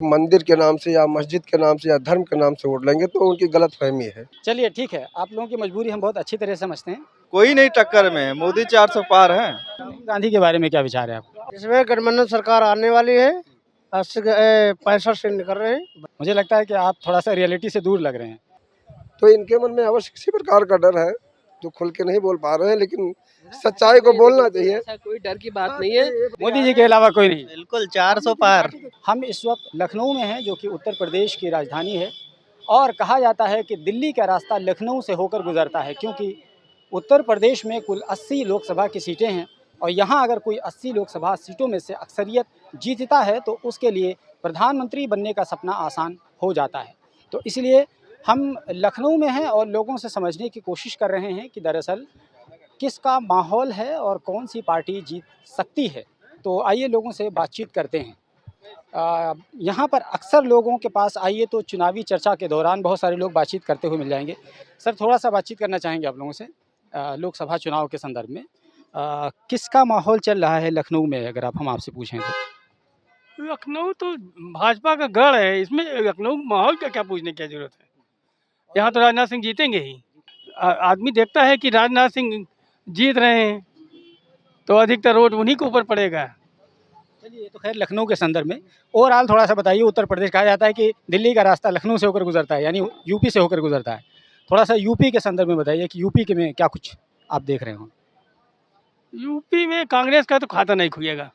मंदिर के नाम से या मस्जिद के नाम से या धर्म के नाम से वोट लेंगे तो उनकी गलतफहमी है। चलिए ठीक है, आप लोगों की मजबूरी हम बहुत अच्छी तरह से समझते हैं। कोई नहीं टक्कर में, मोदी 400 पार है। राहुल गांधी के बारे में क्या विचार है आपका? इसमें गठबंधन सरकार आने वाली है। 65 से निकल रहे हैं। मुझे लगता है कि आप थोड़ा सा रियलिटी से दूर लग रहे हैं। तो इनके मन में अवश्य किसी प्रकार का डर है जो खुल के नहीं बोल पा रहे हैं, लेकिन सच्चाई को बोलना चाहिए। ऐसा कोई डर की बात नहीं है। मोदी जी के अलावा कोई नहीं। बिल्कुल 400 पार। हम इस वक्त लखनऊ में हैं, जो कि उत्तर प्रदेश की राजधानी है, और कहा जाता है कि दिल्ली का रास्ता लखनऊ से होकर गुजरता है, क्योंकि उत्तर प्रदेश में कुल 80 लोकसभा की सीटें हैं और यहाँ अगर कोई 80 लोकसभा सीटों में से अक्सरियत जीतता है तो उसके लिए प्रधानमंत्री बनने का सपना आसान हो जाता है। तो इसलिए हम लखनऊ में हैं और लोगों से समझने की कोशिश कर रहे हैं कि दरअसल किसका माहौल है और कौन सी पार्टी जीत सकती है। तो आइए लोगों से बातचीत करते हैं। यहाँ पर अक्सर लोगों के पास आइए तो चुनावी चर्चा के दौरान बहुत सारे लोग बातचीत करते हुए मिल जाएंगे। सर, थोड़ा सा बातचीत करना चाहेंगे आप लोगों से लोकसभा चुनाव के संदर्भ में। किसका माहौल चल रहा है लखनऊ में, अगर आप हम आपसे पूछें तो? लखनऊ तो भाजपा का गढ़ है, इसमें लखनऊ माहौल का क्या पूछने की क्या जरूरत है। यहाँ तो राजनाथ सिंह जीतेंगे ही। आदमी देखता है कि राजनाथ सिंह जीत रहे हैं तो अधिकतर वोट उन्हीं के ऊपर पड़ेगा। चलिए, ये तो खैर लखनऊ के संदर्भ में। ओवरऑल थोड़ा सा बताइए। उत्तर प्रदेश कहा जाता है कि दिल्ली का रास्ता लखनऊ से होकर गुजरता है, यानी यूपी से होकर गुजरता है। थोड़ा सा यूपी के संदर्भ में बताइए कि यूपी के में क्या कुछ आप देख रहे हो? यूपी में कांग्रेस का तो खाता नहीं खुलेगा,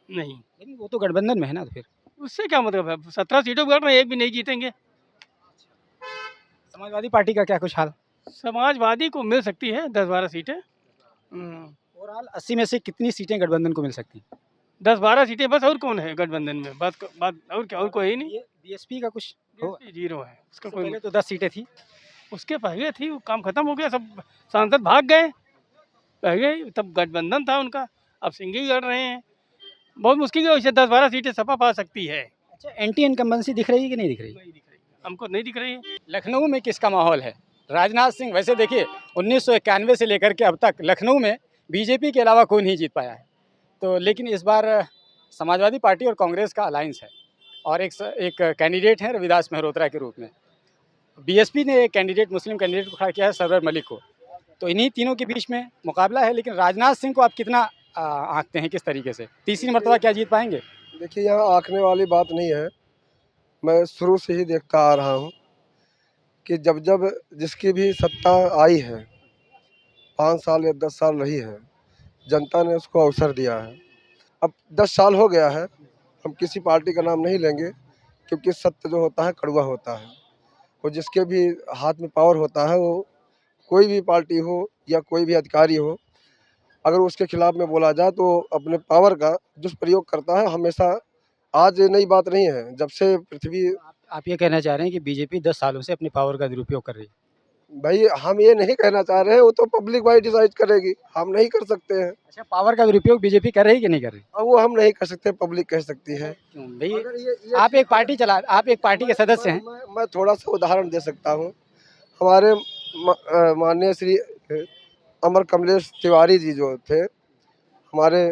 नहीं। लेकिन वो तो गठबंधन में है ना, तो फिर उससे क्या मतलब है, 17 सीटों पर गढ़ में एक भी नहीं जीतेंगे। समाजवादी पार्टी का क्या कुछ हाल? समाजवादी को मिल सकती है 10-12 सीटें। ओवरऑल 80 में से कितनी सीटें गठबंधन को मिल सकती हैं? 10-12 सीटें बस, और कौन है गठबंधन में? बात और क्या, और कोई नहीं। बीएसपी का कुछ हो? जीरो है उसका पहले कोई। तो 10 सीटें थी। उसके पहले थी, वो काम खत्म हो गया, सब सांसद भाग गए। पहले तब गठबंधन था उनका, अब सिंह ही लड़ रहे हैं। बहुत मुश्किल है, वैसे 10-12 सीटें सपा पा सकती है। अच्छा, एंटी इनकम्बेंसी दिख रही है कि नहीं दिख रही? नहीं दिख रही, हमको नहीं दिख रही है। लखनऊ में किसका माहौल है? राजनाथ सिंह, वैसे देखिए 1991 से लेकर के अब तक लखनऊ में बीजेपी के अलावा कोई नहीं जीत पाया है। तो लेकिन इस बार समाजवादी पार्टी और कांग्रेस का अलायंस है और एक कैंडिडेट है रविदास मेहरोत्रा के रूप में। बीएसपी ने एक कैंडिडेट, मुस्लिम कैंडिडेट को खड़ा किया है, सरवर मलिक को। तो इन्हीं तीनों के बीच में मुकाबला है। लेकिन राजनाथ सिंह को आप कितना आंकते हैं, किस तरीके से तीसरी मरतबा क्या जीत पाएंगे? देखिए, यहाँ आंकने वाली बात नहीं है। मैं शुरू से ही देखता आ रहा हूँ कि जब जब जिसकी भी सत्ता आई है, 5 साल या 10 साल रही है, जनता ने उसको अवसर दिया है। अब 10 साल हो गया है, हम किसी पार्टी का नाम नहीं लेंगे, क्योंकि सत्य जो होता है कड़वा होता है। और जिसके भी हाथ में पावर होता है, वो कोई भी पार्टी हो या कोई भी अधिकारी हो, अगर उसके खिलाफ में बोला जाए तो अपने पावर का दुष्प्रयोग करता है हमेशा। आज नई बात नहीं है, जब से पृथ्वी। आप ये कहना चाह रहे हैं कि बीजेपी 10 सालों से अपनी पावर का दुरुपयोग कर रही है? भाई, हम ये नहीं कहना चाह रहे हैं, वो तो पब्लिक वाइज डिसाइड करेगी, हम नहीं कर सकते हैं। अच्छा, पावर का दुरुपयोग बीजेपी कर रही है कि नहीं कर रही? अब वो हम नहीं कर सकते, पब्लिक कह सकती है। क्यों भाई? ये आप एक पार्टी के सदस्य हैं। मैं थोड़ा सा उदाहरण दे सकता हूँ। हमारे माननीय श्री अमर कमलेश तिवारी जी जो थे, हमारे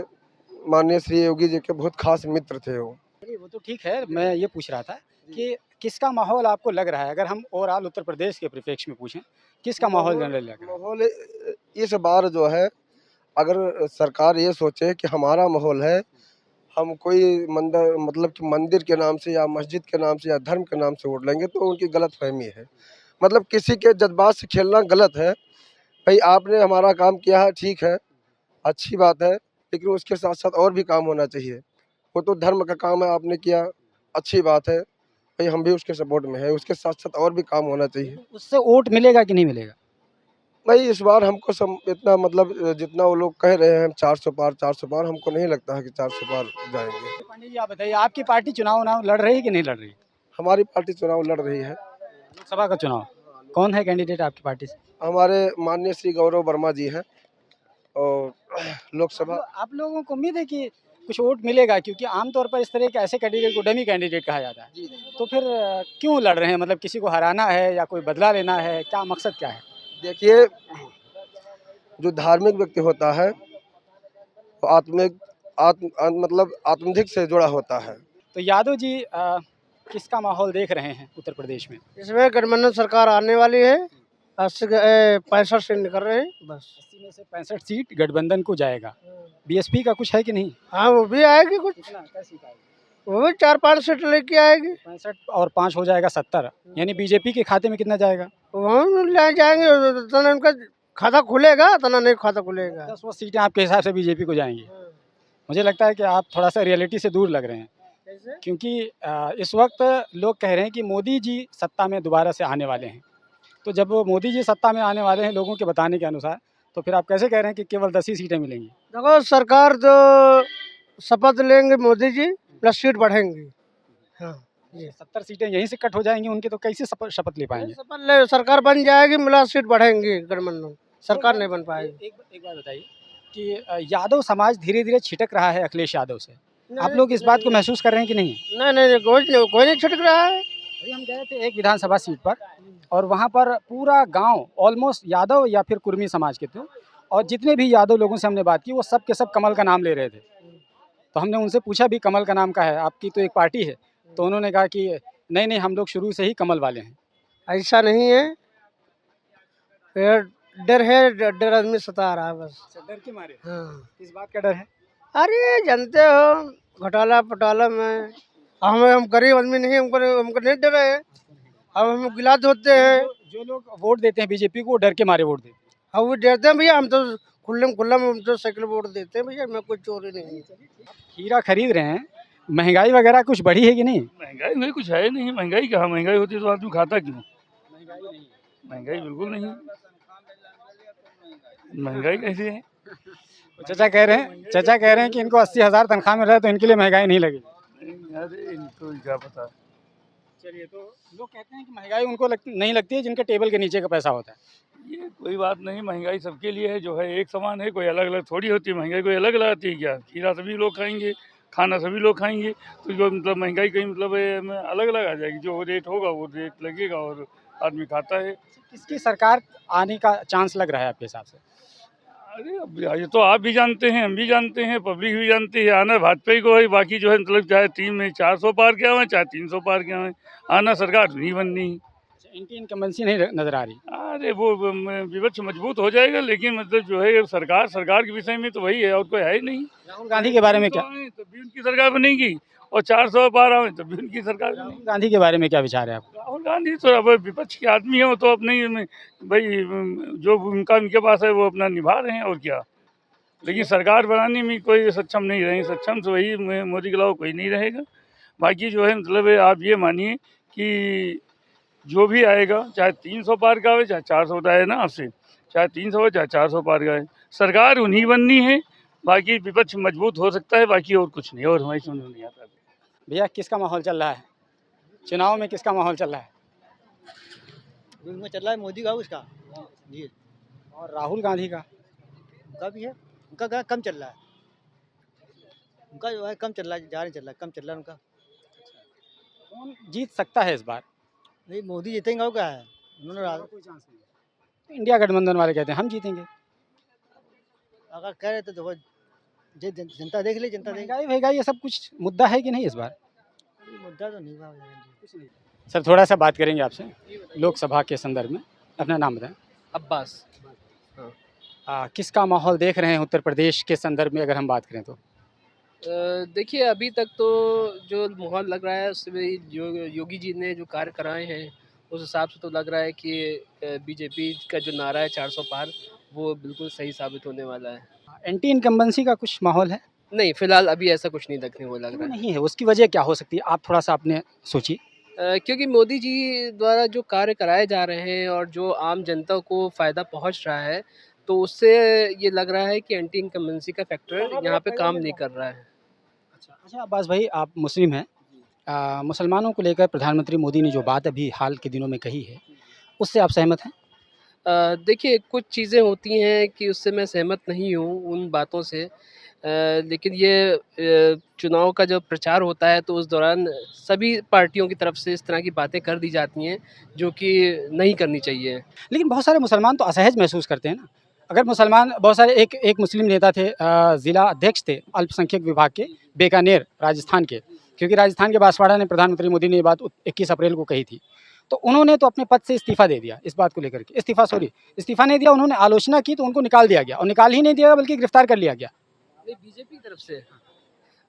माननीय श्री योगी जी के बहुत खास मित्र थे वो। वो तो ठीक है, मैं ये पूछ रहा था कि किसका माहौल आपको लग रहा है, अगर हम ओवरऑल उत्तर प्रदेश के परिप्रेक्ष्य में पूछें, किसका माहौल जनरल लग रहा है? माहौल इस बार जो है, अगर सरकार ये सोचे कि हमारा माहौल है, हम कोई मतलब कि मंदिर के नाम से या मस्जिद के नाम से या धर्म के नाम से वोट लेंगे तो उनकी गलतफहमी है। मतलब किसी के जज्बात से खेलना गलत है। भाई, आपने हमारा काम किया है, ठीक है, अच्छी बात है, लेकिन उसके साथ साथ और भी काम होना चाहिए। वो तो धर्म का काम है, आपने किया, अच्छी बात है, भाई हम भी उसके सपोर्ट में है, उसके साथ साथ और भी काम होना चाहिए। उससे वोट मिलेगा कि नहीं मिलेगा? भाई, इस बार हमको इतना मतलब जितना वो लोग कह रहे हैं 400 पार 400 पार, हमको नहीं लगता है कि 400 पार जाएंगे। पांडे जी, आप बताइए, आपकी पार्टी चुनाव लड़ रही है कि नहीं लड़ रही? हमारी पार्टी चुनाव लड़ रही है। लोकसभा का चुनाव कौन है कैंडिडेट आपकी पार्टी से? हमारे माननीय श्री गौरव वर्मा जी हैं। और लोकसभा आप लोगों को उम्मीद है कि कुछ वोट मिलेगा, क्योंकि आमतौर पर इस तरह के ऐसे कैंडिडेट को डमी कैंडिडेट कहा जाता है। तो फिर क्यों लड़ रहे हैं? मतलब किसी को हराना है या कोई बदला लेना है, क्या मकसद क्या है? देखिए, जो धार्मिक व्यक्ति होता है वो मतलब आत्मधिक से जुड़ा होता है। तो यादव जी किसका माहौल देख रहे हैं उत्तर प्रदेश में? इसमें गठबंधन सरकार आने वाली है। 65 सीट निकल रहे हैं बस। 80 में से 65 सीट गठबंधन को जाएगा। बीएसपी का कुछ है कि नहीं? हाँ, वो भी आएगी कुछ, कितना क्या सीट आएगी? वो भी 4-5 सीट लेके आएगी। 65 और 5 हो जाएगा 70, यानी बीजेपी के खाते में कितना जाएगा? वहाँ ले जाएंगे, तना उनका खाता खुलेगा, तना नहीं खाता खुलेगा। 10 वो सीटें आपके हिसाब से बीजेपी को जाएंगी। मुझे लगता है कि आप थोड़ा सा रियलिटी से दूर लग रहे हैं, क्योंकि इस वक्त लोग कह रहे हैं कि मोदी जी सत्ता में दोबारा से आने वाले हैं। तो जब वो मोदी जी सत्ता में आने वाले हैं लोगों के बताने के अनुसार, तो फिर आप कैसे कह रहे हैं कि केवल 10 ही सीटें मिलेंगी? देखो, सरकार जो शपथ लेंगे मोदी जी, प्लस सीट बढ़ेंगी। हाँ, 70 सीटें यहीं से कट हो जाएंगी उनकी, तो कैसे शपथ ले पाएंगे? शपथ ले, सरकार बन जाएगी, मिला सीट बढ़ेंगी, गठबंधन सरकार नहीं बन पाएगी। एक बात बताइए कि यादव समाज धीरे धीरे छिटक रहा है अखिलेश यादव से, आप लोग इस बात को महसूस कर रहे हैं कि नहीं? नहीं, कोई नहीं छिटक रहा है। अभी हम गए थे एक विधानसभा सीट पर, और वहाँ पर पूरा गांव ऑलमोस्ट यादव या फिर कुर्मी समाज के थे, और जितने भी यादव लोगों से हमने बात की वो सब के सब कमल का नाम ले रहे थे। तो हमने उनसे पूछा भी कमल का नाम का है, आपकी तो एक पार्टी है, तो उन्होंने कहा कि नहीं हम लोग शुरू से ही कमल वाले हैं। ऐसा नहीं है, डर है, डर आदमी सता रहा है बस। डर के मारे? हाँ। इस बात का डर है? अरे जानते हो, घोटाला पटाला में हम गरीब आदमी नहीं, हमको नहीं डर है। हम गिलास होते हैं। जो लोग वोट देते हैं बीजेपी को, वो डर के मारे वोट देते हैं। हाँ, वो डरते हैं भैया, हम तो खुल्लम हम तो साइकिल वोट देते हैं भैया, मैं कोई चोरी नहीं। हीरा खरीद रहे हैं, महंगाई वगैरह कुछ बढ़ी है कि नहीं? महंगाई में कुछ है नहीं, महंगाई कहाँ, महंगाई होती तो आदमी खाता क्यों? महंगाई बिल्कुल नहीं, महंगाई कैसे है? चाचा कह रहे हैं कि इनको 80,000 तनख्वाह मिल रहा है तो इनके लिए महंगाई नहीं लगी। अरे इनको क्या पता। चलिए, तो लोग कहते हैं कि महंगाई उनको नहीं लगती है जिनके टेबल के नीचे का पैसा होता है। ये कोई बात नहीं, महंगाई सबके लिए है, जो है एक समान है, कोई अलग अलग थोड़ी होती है। महंगाई कोई अलग अलग आती है क्या? खीरा सभी लोग खाएंगे, खाना सभी लोग खाएंगे, तो जो मतलब महंगाई कहीं मतलब अलग अलग आ जाएगी। जो रेट होगा वो रेट लगेगा और आदमी खाता है। किसकी सरकार आने का चांस लग रहा है आपके हिसाब से? अरे अब ये तो आप भी जानते हैं, हम भी जानते हैं, पब्लिक भी जानती है। आना भाजपा को है, बाकी जो है मतलब चाहे 400 पार क्या हुए, चाहे 300 पार क्या हुए, आना सरकार नहीं बननी। इनकी इनकम्बेंसी नहीं नजर आ रही? अरे वो विपक्ष मजबूत हो जाएगा, लेकिन मतलब जो है सरकार के विषय में तो वही है, और कोई है ही नहीं। राहुल गांधी के बारे में क्या? तब भी उनकी सरकार बनेगी, और 400 पार आए तब भी उनकी सरकार बनेगी। राहुल गांधी के बारे में क्या विचार है आपका? राहुल गांधी तो अब विपक्ष के आदमी है, वो तो अपने भाई जो उनका उनके पास है वो अपना निभा रहे हैं, और क्या। लेकिन सरकार बनाने में कोई सक्षम नहीं रहे, सक्षम तो वही मोदी के अलावा कोई नहीं रहेगा। बाकी जो है मतलब आप ये मानिए कि जो भी आएगा, चाहे 300 पार का आए, चाहे 400 आए ना आपसे, चाहे 300 हो चाहे 400 पार का आए, सरकार उन्हीं बननी है। बाकी विपक्ष मजबूत हो सकता है, बाकी और कुछ नहीं, और हमारी समझ में नहीं आता। भैया, किसका माहौल चल रहा है चुनाव में? किसका माहौल चल रहा है? में चल रहा है मोदी का, उसका जी, और राहुल गांधी का? उनका भी है, उनका कम चल रहा है, उनका जो है कम चल रहा है, ज़्यादा नहीं चल रहा है, कम चल रहा है उनका। कौन जीत सकता है इस बार? नहीं, मोदी जीतेंगे और क्या है, उन्होंने कोई चांस नहीं। इंडिया गठबंधन वाले कहते हैं हम जीतेंगे। अगर कह रहे तो देखो, जनता देख ली, जनता देख। महंगाई ये सब कुछ मुद्दा है कि नहीं इस बार? मुद्दा तो नहीं हुआ। सर, थोड़ा सा बात करेंगे आपसे लोकसभा के संदर्भ में। अपना नाम बताएं। अब्बास। किसका माहौल देख रहे हैं उत्तर प्रदेश के संदर्भ में अगर हम बात करें तो? देखिए, अभी तक तो जो माहौल लग रहा है उसमें जो योगी जी ने जो कार्य कराए हैं उस हिसाब से तो लग रहा है कि बीजेपी का जो नारा है 400 पार, वो बिल्कुल सही साबित होने वाला है। एंटी इनकम्बेंसी का कुछ माहौल है? नहीं, फिलहाल अभी ऐसा कुछ नहीं देखने को लग रहा है। नहीं है, उसकी वजह क्या हो सकती है? आप थोड़ा सा अपने सोचिए। क्योंकि मोदी जी द्वारा जो कार्य कराए जा रहे हैं और जो आम जनता को फ़ायदा पहुंच रहा है, तो उससे ये लग रहा है कि एंटी इनकम्बेंसी का फैक्टर यहाँ पे काम नहीं कर रहा है। अच्छा अब्बास भाई, आप मुस्लिम हैं, मुसलमानों को लेकर प्रधानमंत्री मोदी ने जो बात अभी हाल के दिनों में कही है, उससे आप सहमत हैं? देखिए, कुछ चीज़ें होती हैं कि उससे मैं सहमत नहीं हूँ उन बातों से, लेकिन ये चुनाव का जब प्रचार होता है तो उस दौरान सभी पार्टियों की तरफ से इस तरह की बातें कर दी जाती हैं जो कि नहीं करनी चाहिए। लेकिन बहुत सारे मुसलमान तो असहज महसूस करते हैं ना। अगर मुसलमान, बहुत सारे एक मुस्लिम नेता थे, ज़िला अध्यक्ष थे अल्पसंख्यक विभाग के, बीकानेर राजस्थान के, क्योंकि राजस्थान के बांसवाड़ा ने प्रधानमंत्री मोदी ने ये बात 21 अप्रैल को कही थी। तो उन्होंने तो अपने पद से इस्तीफा दे दिया इस बात को लेकर के, इस्तीफा नहीं दिया, उन्होंने आलोचना की तो उनको निकाल दिया गया, और निकाल ही नहीं दिया बल्कि गिरफ्तार कर लिया गया। नहीं, बीजेपी की तरफ से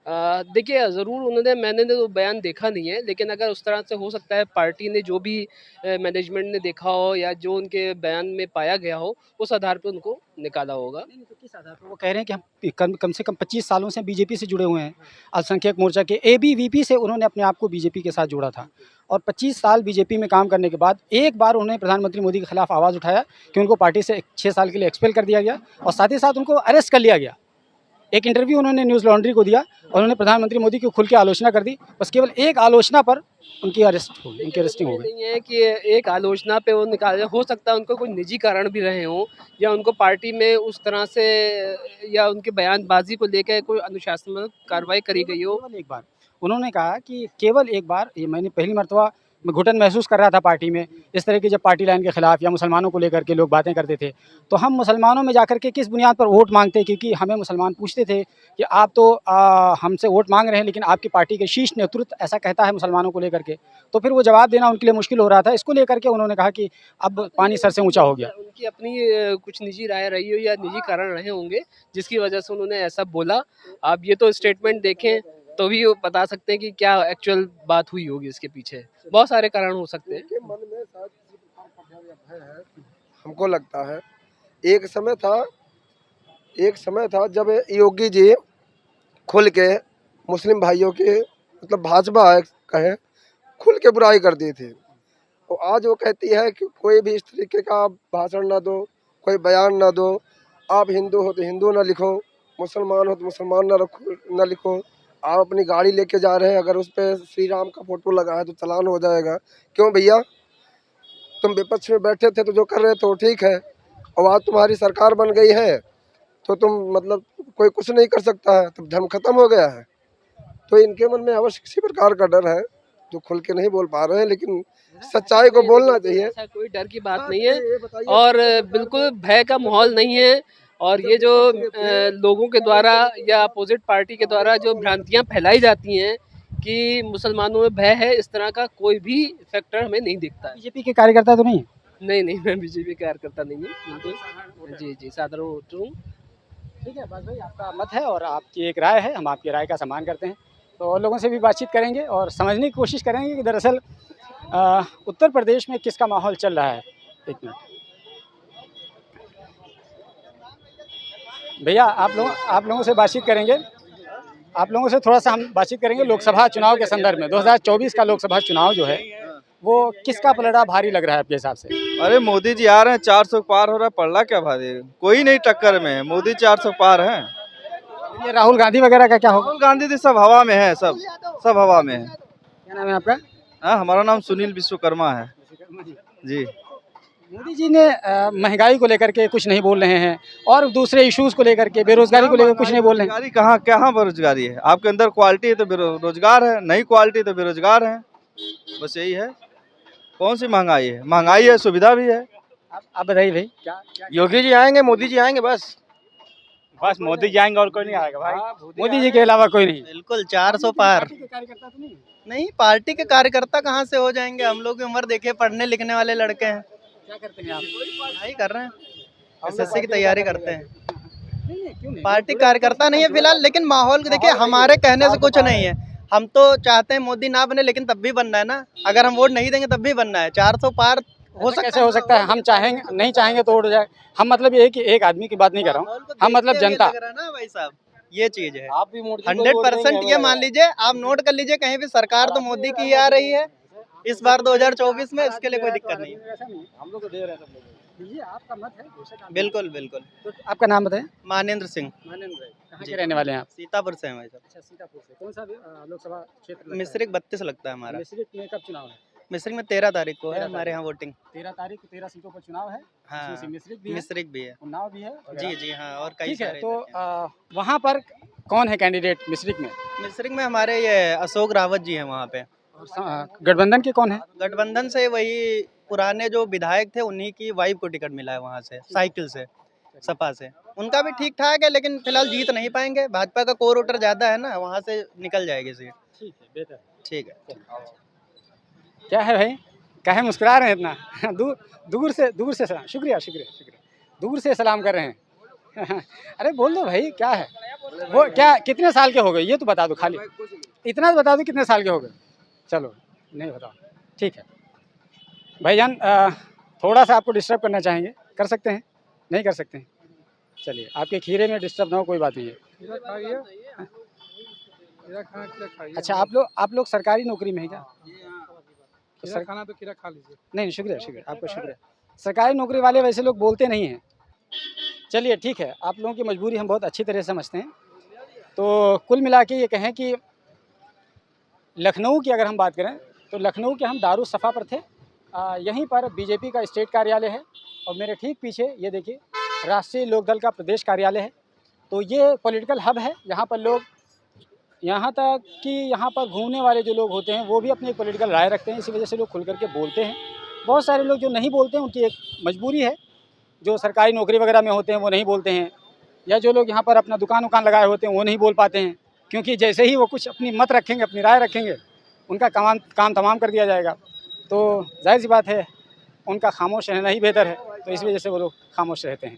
देखिए ज़रूर मैंने तो बयान देखा नहीं है, लेकिन अगर उस तरह से हो सकता है पार्टी ने जो भी मैनेजमेंट ने देखा हो या जो उनके बयान में पाया गया हो उस आधार पर उनको निकाला होगा। नहीं, तो किस आधार पर वो कह रहे हैं कि हम कम से कम 25 सालों से बीजेपी से जुड़े हुए हैं। अल्पसंख्यक मोर्चा के एबीवीपी से उन्होंने अपने आप को बीजेपी के साथ जोड़ा था, और 25 साल बीजेपी में काम करने के बाद एक बार उन्होंने प्रधानमंत्री मोदी के खिलाफ आवाज़ उठाया कि उनको पार्टी से 6 साल के लिए एक्सपेल कर दिया गया, और साथ ही साथ उनको अरेस्ट कर लिया गया। एक इंटरव्यू उन्होंने न्यूज़ लॉन्ड्री को दिया और उन्होंने प्रधानमंत्री मोदी की खुल के आलोचना कर दी। बस केवल एक आलोचना पर उनकी अरेस्टिंग हो गई। नहीं है कि एक आलोचना पे वो निकाल, हो सकता है उनको कोई निजी कारण भी रहे हों या उनको पार्टी में उस तरह से या उनके बयानबाजी को लेकर कोई अनुशासनात्मक कार्रवाई करी गई हो। केवल एक बार उन्होंने कहा कि केवल एक बार, ये मैंने पहली मरतबा मैं घुटन महसूस कर रहा था पार्टी में, इस तरह की जब पार्टी लाइन के खिलाफ या मुसलमानों को लेकर के लोग बातें करते थे, तो हम मुसलमानों में जाकर के किस बुनियाद पर वोट मांगते, क्योंकि हमें मुसलमान पूछते थे कि आप तो हमसे वोट मांग रहे हैं, लेकिन आपकी पार्टी के शीर्ष नेतृत्व ऐसा कहता है मुसलमानों को लेकर के, तो फिर वो जवाब देना उनके लिए मुश्किल हो रहा था। इसको लेकर के उन्होंने कहा कि अब पानी सर से ऊँचा हो गया। उनकी अपनी कुछ निजी राय रही हो या निजी कारण रहे होंगे जिसकी वजह से उन्होंने ऐसा बोला। आप ये तो स्टेटमेंट देखें तो भी वो बता सकते हैं कि क्या एक्चुअल बात हुई होगी इसके पीछे। बहुत सारे कारण हो सकते हैं। उनके मन में शायद किसी प्रकार का भय या भय है, हमको लगता है। एक समय था जब योगी जी खुल के मुस्लिम भाइयों के, मतलब भाजपा कहें, खुल के बुराई करती थी। तो आज वो कहती है कि कोई भी इस तरीके का भाषण ना दो, कोई बयान ना दो, आप हिंदू हो तो हिंदू ना लिखो, मुसलमान हो तो मुसलमान ना लिखो। आप अपनी गाड़ी लेके जा रहे हैं, अगर उस पर श्री राम का फोटो लगा है तो चालान हो जाएगा। क्यों भैया, तुम विपक्ष में बैठे थे तो जो कर रहे थे वो ठीक है, और आज तुम्हारी सरकार बन गई है तो तुम मतलब कोई कुछ नहीं कर सकता है, तब धर्म खत्म हो गया है। तो इनके मन में अवश्य किसी प्रकार का डर है जो खुल के नहीं बोल पा रहे हैं, लेकिन सच्चाई को बोलना चाहिए। ऐसा कोई डर की बात नहीं है और बिल्कुल भय का माहौल नहीं है। और ये जो लोगों के द्वारा या अपोजिट पार्टी के द्वारा जो भ्रांतियां फैलाई जाती हैं कि मुसलमानों में भय है, इस तरह का कोई भी फैक्टर हमें नहीं दिखता है। बीजेपी के कार्यकर्ता तो नहीं? नहीं, मैं बीजेपी कार्यकर्ता नहीं हूँ, बिल्कुल। जी, साधारण वोटर हूँ। ठीक है बस भाई, आपका मत है और आपकी एक राय है, हम आपकी राय का सम्मान करते हैं। तो और लोगों से भी बातचीत करेंगे और समझने की कोशिश करेंगे कि दरअसल उत्तर प्रदेश में किसका माहौल चल रहा है। एक मिनट भैया, आप लोगों से बातचीत करेंगे, आप लोगों से थोड़ा सा हम बातचीत करेंगे लोकसभा चुनाव के संदर्भ में। 2024 का लोकसभा चुनाव जो है वो किसका पलड़ा भारी लग रहा है आपके हिसाब से? अरे मोदी जी आ रहे हैं, 400 पार हो रहा है, पलड़ा क्या भारी, कोई नहीं टक्कर में, मोदी 400 पार हैं। ये राहुल गांधी वगैरह का क्या होगा? राहुल गांधी जी सब हवा में है, सब हवा में है। क्या नाम है आपका? हाँ, हमारा नाम सुनील विश्वकर्मा है जी। मोदी जी ने महंगाई को लेकर के कुछ नहीं बोल रहे हैं और दूसरे इश्यूज को लेकर के, बेरोजगारी को लेकर कुछ नहीं बोल रहे हैं। बेरोजगारी कहाँ बेरोजगारी है? आपके अंदर क्वालिटी है तो बेरोजगार है, नहीं क्वालिटी तो बेरोजगार है, बस यही है। कौन सी महंगाई है? महंगाई है, सुविधा भी है। आप बताइए भाई, क्या योगी जी आएंगे, मोदी जी आएंगे, बस मोदी जाएंगे और कोई नहीं आएगा भाई। मोदी जी के अलावा कोई नहीं? बिल्कुल 400 पार। पार्टी के कार्यकर्ता तो नहीं? नहीं, पार्टी के कार्यकर्ता कहाँ से हो जाएंगे? हम लोग की उम्र देखे, पढ़ने लिखने वाले लड़के हैं। क्या करते हैं आप? पढ़ाई कर रहे हैं, एसएससी की तैयारी करते हैं। क्यों नहीं? पार्टी कार्यकर्ता नहीं है फिलहाल, लेकिन माहौल देखिए, हमारे कहने से कुछ नहीं है। हम तो चाहते हैं मोदी ना बने, लेकिन तब भी बनना है ना। अगर हम वोट नहीं देंगे तब भी बनना है। 400 पार हो सकता कैसे हो सकता है? हम चाहेंगे, नहीं चाहेंगे तो उड़ जाए। हम मतलब ये है कि एक आदमी की बात नहीं कर रहा हूँ, हम मतलब जनता। ना भाई साहब, ये चीज है। आप भी 100% ये मान लीजिए, आप नोट कर लीजिए, कहीं भी सरकार तो मोदी की ही आ रही है इस बार 2024 में, इसके लिए कोई दिक्कत नहीं है। हम लोग को दे रहे हैं सब लोग। ये आपका मत है? बिल्कुल बिल्कुल। तो आपका नाम बताएं। मानेंद्र सिंह, कहाँ के रहने वाले हैं आप? सीतापुर से हैं भाई साहब। अच्छा, सीतापुर से। कौन सा लोकसभा क्षेत्र? मिश्रिक 32 लगता है हमारा। मिश्रिक में कब चुनाव है? मिश्रिक में 13 तारीख को है 13 हमारे यहाँ वोटिंग। 13 तारीख को 13 सीटों पर चुनाव है। हाँ, इसमें से मिश्रिक भी है, मिश्रिक भी है। उन्नाव भी है। जी जी हाँ, और कई ठीक है, सारे। तो वहाँ पर कौन है कैंडिडेट मिश्रिक में? मिश्रिक में हमारे ये अशोक रावत जी हैं वहाँ पे। गठबंधन के कौन है? गठबंधन से वही पुराने जो विधायक थे, उन्हीं की वाइफ को टिकट मिला है वहाँ से, साइकिल से, सपा से। उनका भी ठीक ठाक है, लेकिन फिलहाल जीत नहीं पाएंगे। भाजपा का कोर वोटर ज़्यादा है ना, वहाँ से निकल जाएगी सीट। ठीक है, बेहतर है। ठीक है। क्या है भाई, काहे मुस्कुरा रहे हैं इतना? दूर से सलाम, शुक्रिया शुक्रिया शुक्रिया, दूर से सलाम कर रहे हैं। अरे बोल दो भाई, क्या है वो, क्या कितने साल के हो गए ये तो बता दो, खाली इतना तो बता दो कितने साल के हो गए। चलो नहीं बताओ, ठीक है भाईजान। थोड़ा सा आपको डिस्टर्ब करना चाहेंगे, कर सकते हैं? नहीं कर सकते हैं, चलिए आपके खीरे में डिस्टर्ब ना हो, कोई बात नहीं है। अच्छा, आप लोग सरकारी नौकरी में है क्या? तो खाना तो खीरा खा लीजिए। नहीं, शुक्रिया शुक्रिया, आपका शुक्रिया। सरकारी नौकरी वाले वैसे लोग बोलते नहीं हैं। चलिए ठीक है, आप लोगों की मजबूरी हम बहुत अच्छी तरह से समझते हैं। तो कुल मिला के ये कहें कि लखनऊ की अगर हम बात करें तो लखनऊ के हम दारुसफ़ा पर थे। यहीं पर बीजेपी का स्टेट कार्यालय है और मेरे ठीक पीछे ये देखिए राष्ट्रीय लोकदल का प्रदेश कार्यालय है। तो ये पॉलिटिकल हब है, यहाँ पर लोग, यहाँ तक कि यहाँ पर घूमने वाले जो लोग होते हैं वो भी अपनी एक पॉलिटिकल राय रखते हैं, इसी वजह से लोग खुल करके बोलते हैं। बहुत सारे लोग जो नहीं बोलते हैं उनकी एक मजबूरी है, जो सरकारी नौकरी वगैरह में होते हैं वो नहीं बोलते हैं, या जो लोग यहाँ पर अपना दुकान लगाए होते हैं वो नहीं बोल पाते हैं, क्योंकि जैसे ही वो कुछ अपनी मत रखेंगे, अपनी राय रखेंगे, उनका काम तमाम कर दिया जाएगा। तो जाहिर सी बात है उनका खामोश रहना ही बेहतर है, तो इस वजह से वो लोग खामोश रहते हैं।